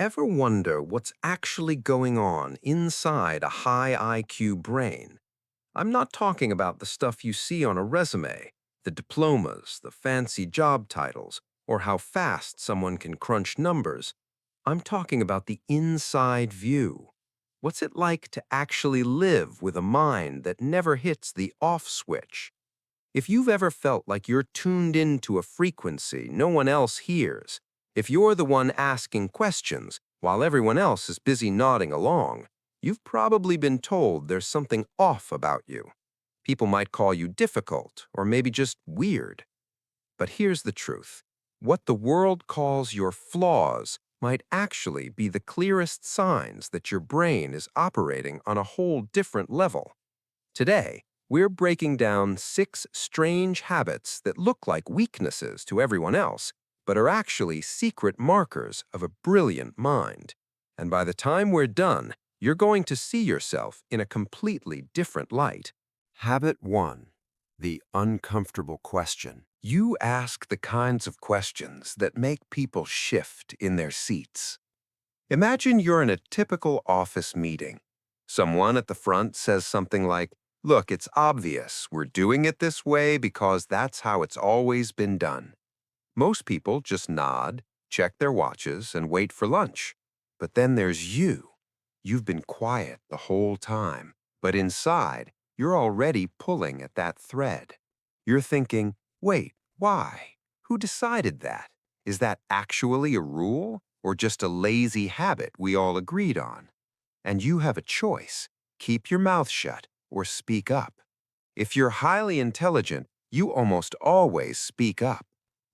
Ever wonder what's actually going on inside a high IQ brain? I'm not talking about the stuff you see on a resume, the diplomas, the fancy job titles, or how fast someone can crunch numbers. I'm talking about the inside view. What's it like to actually live with a mind that never hits the off switch? If you've ever felt like you're tuned into a frequency no one else hears, if you're the one asking questions while everyone else is busy nodding along, you've probably been told there's something off about you. People might call you difficult or maybe just weird. But here's the truth. What the world calls your flaws might actually be the clearest signs that your brain is operating on a whole different level. Today, we're breaking down 6 strange habits that look like weaknesses to everyone else, but are actually secret markers of a brilliant mind. And by the time we're done, you're going to see yourself in a completely different light. Habit 1. The uncomfortable question. You ask the kinds of questions that make people shift in their seats. Imagine you're in a typical office meeting. Someone at the front says something like, "Look, it's obvious. We're doing it this way because that's how it's always been done." Most people just nod, check their watches, and wait for lunch. But then there's you. You've been quiet the whole time, but inside, you're already pulling at that thread. You're thinking, wait, why? Who decided that? Is that actually a rule or just a lazy habit we all agreed on? And you have a choice. Keep your mouth shut or speak up. If you're highly intelligent, you almost always speak up.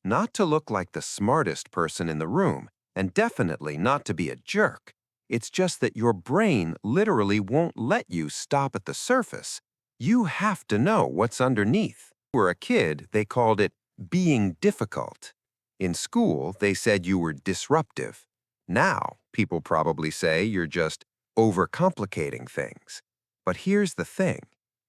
Not to look like the smartest person in the room, and definitely not to be a jerk. It's just that your brain literally won't let you stop at the surface. You have to know what's underneath. When you were a kid, they called it being difficult. In school, they said you were disruptive. Now, people probably say you're just overcomplicating things. But here's the thing.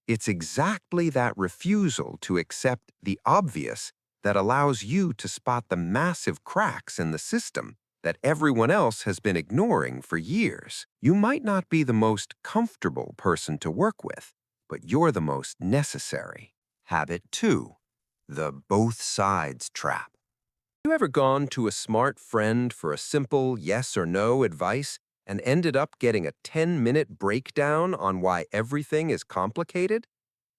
It's exactly that refusal to accept the obvious that allows you to spot the massive cracks in the system that everyone else has been ignoring for years. You might not be the most comfortable person to work with, but you're the most necessary. Habit 2. The both sides trap. You ever gone to a smart friend for a simple yes or no advice and ended up getting a 10-minute breakdown on why everything is complicated?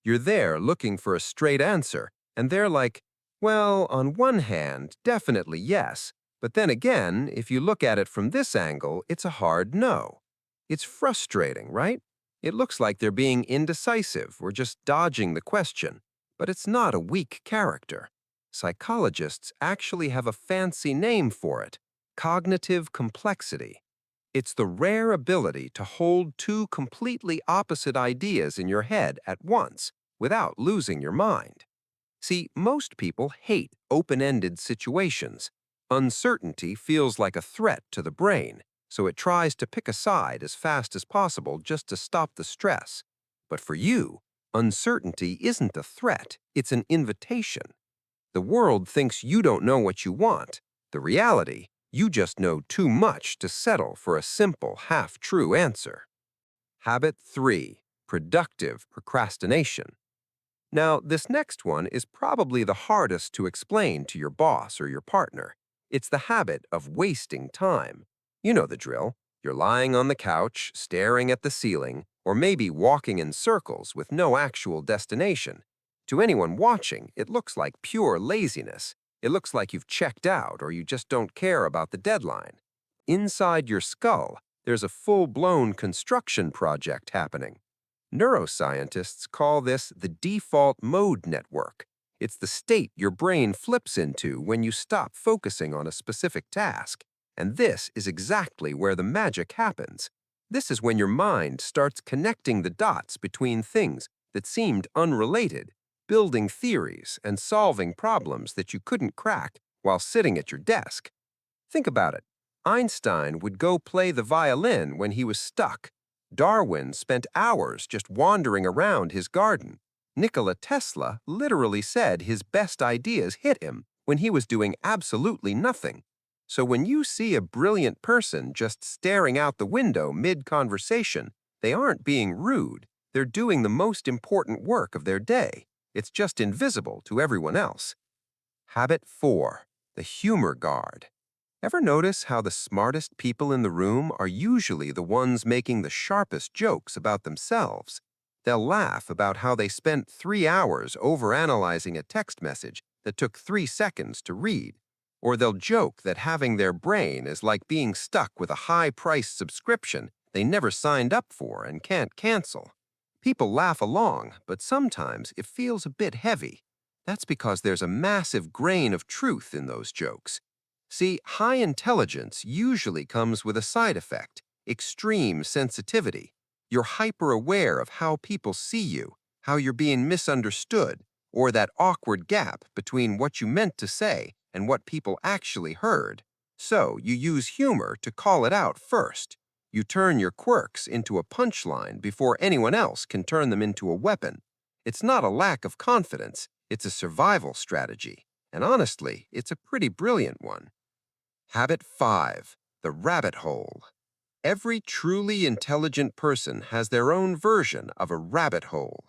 You're there looking for a straight answer, and they're like, well, on one hand, definitely yes, but then again, if you look at it from this angle, it's a hard no. It's frustrating, right? It looks like they're being indecisive or just dodging the question, but it's not a weak character. Psychologists actually have a fancy name for it: cognitive complexity. It's the rare ability to hold two completely opposite ideas in your head at once without losing your mind. See, most people hate open-ended situations. Uncertainty feels like a threat to the brain, so it tries to pick a side as fast as possible just to stop the stress. But for you, uncertainty isn't a threat, it's an invitation. The world thinks you don't know what you want. The reality, you just know too much to settle for a simple, half-true answer. Habit 3. Productive procrastination. Now, this next one is probably the hardest to explain to your boss or your partner. It's the habit of wasting time. You know the drill. You're lying on the couch, staring at the ceiling, or maybe walking in circles with no actual destination. To anyone watching, it looks like pure laziness. It looks like you've checked out or you just don't care about the deadline. Inside your skull, there's a full-blown construction project happening. Neuroscientists call this the default mode network. It's the state your brain flips into when you stop focusing on a specific task. And this is exactly where the magic happens. This is when your mind starts connecting the dots between things that seemed unrelated, building theories and solving problems that you couldn't crack while sitting at your desk. Think about it. Einstein would go play the violin when he was stuck. Darwin spent hours just wandering around his garden. Nikola Tesla literally said his best ideas hit him when he was doing absolutely nothing. So when you see a brilliant person just staring out the window mid-conversation, they aren't being rude. They're doing the most important work of their day. It's just invisible to everyone else. Habit 4. The humor guard. Ever notice how the smartest people in the room are usually the ones making the sharpest jokes about themselves? They'll laugh about how they spent 3 hours overanalyzing a text message that took 3 seconds to read. Or they'll joke that having their brain is like being stuck with a high-priced subscription they never signed up for and can't cancel. People laugh along, but sometimes it feels a bit heavy. That's because there's a massive grain of truth in those jokes. See, high intelligence usually comes with a side effect: extreme sensitivity. You're hyper-aware of how people see you, how you're being misunderstood, or that awkward gap between what you meant to say and what people actually heard. So you use humor to call it out first. You turn your quirks into a punchline before anyone else can turn them into a weapon. It's not a lack of confidence, it's a survival strategy. And honestly, it's a pretty brilliant one. Habit 5. The rabbit hole. Every truly intelligent person has their own version of a rabbit hole.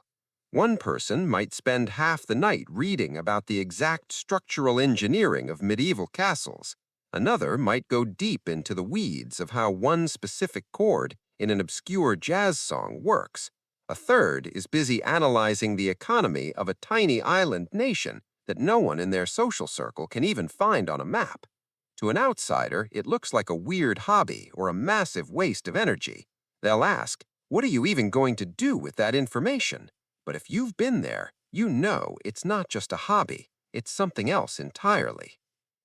One person might spend half the night reading about the exact structural engineering of medieval castles. Another might go deep into the weeds of how one specific chord in an obscure jazz song works. A third is busy analyzing the economy of a tiny island nation that no one in their social circle can even find on a map. To an outsider, it looks like a weird hobby or a massive waste of energy. They'll ask, "What are you even going to do with that information?" But if you've been there, you know it's not just a hobby, it's something else entirely.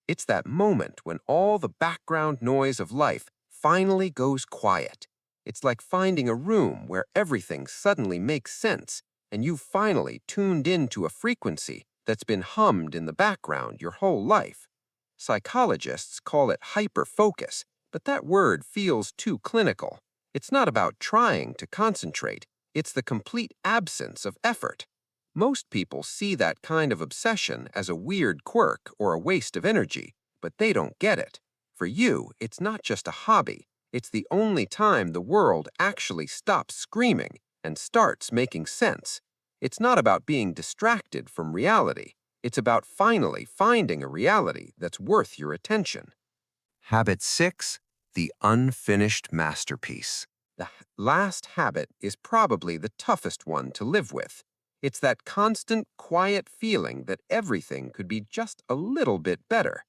It's that moment when all the background noise of life finally goes quiet. It's like finding a room where everything suddenly makes sense, and you've finally tuned into a frequency that's been hummed in the background your whole life. Psychologists call it hyperfocus, but that word feels too clinical. It's not about trying to concentrate, it's the complete absence of effort. Most people see that kind of obsession as a weird quirk or a waste of energy, but they don't get it. For you, it's not just a hobby, it's the only time the world actually stops screaming and starts making sense. It's not about being distracted from reality. It's about finally finding a reality that's worth your attention. Habit 6. The unfinished masterpiece. The last habit is probably the toughest one to live with. It's that constant, quiet feeling that everything could be just a little bit better.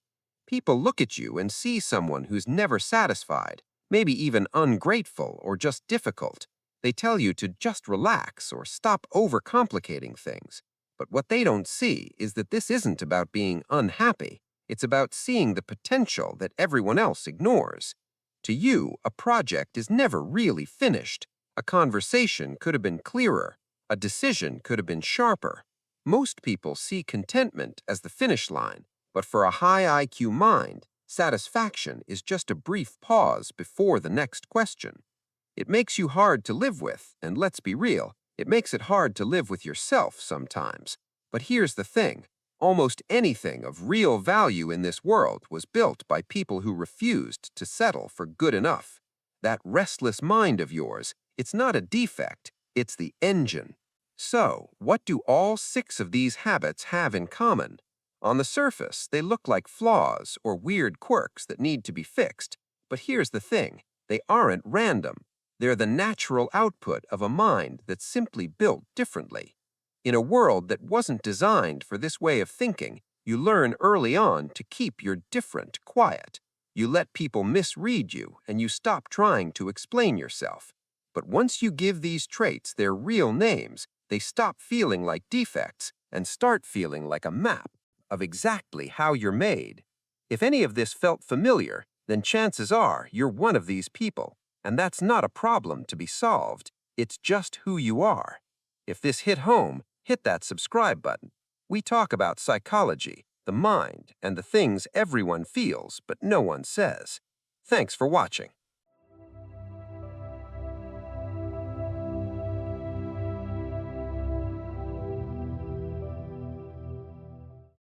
People look at you and see someone who's never satisfied, maybe even ungrateful or just difficult. They tell you to just relax or stop overcomplicating things. But what they don't see is that this isn't about being unhappy. It's about seeing the potential that everyone else ignores. To you, a project is never really finished. A conversation could have been clearer. A decision could have been sharper. Most people see contentment as the finish line, but for a high IQ mind, satisfaction is just a brief pause before the next question. It makes you hard to live with, and let's be real, it makes it hard to live with yourself sometimes. But here's the thing. Almost anything of real value in this world was built by people who refused to settle for good enough. That restless mind of yours, it's not a defect, it's the engine. So, what do all 6 of these habits have in common? On the surface, they look like flaws or weird quirks that need to be fixed. But here's the thing. They aren't random. They're the natural output of a mind that's simply built differently. In a world that wasn't designed for this way of thinking, you learn early on to keep your different quiet. You let people misread you, and you stop trying to explain yourself. But once you give these traits their real names, they stop feeling like defects and start feeling like a map of exactly how you're made. If any of this felt familiar, then chances are you're one of these people. And that's not a problem to be solved. It's just who you are. If this hit home, hit that subscribe button. We talk about psychology, the mind, and the things everyone feels but no one says. Thanks for watching.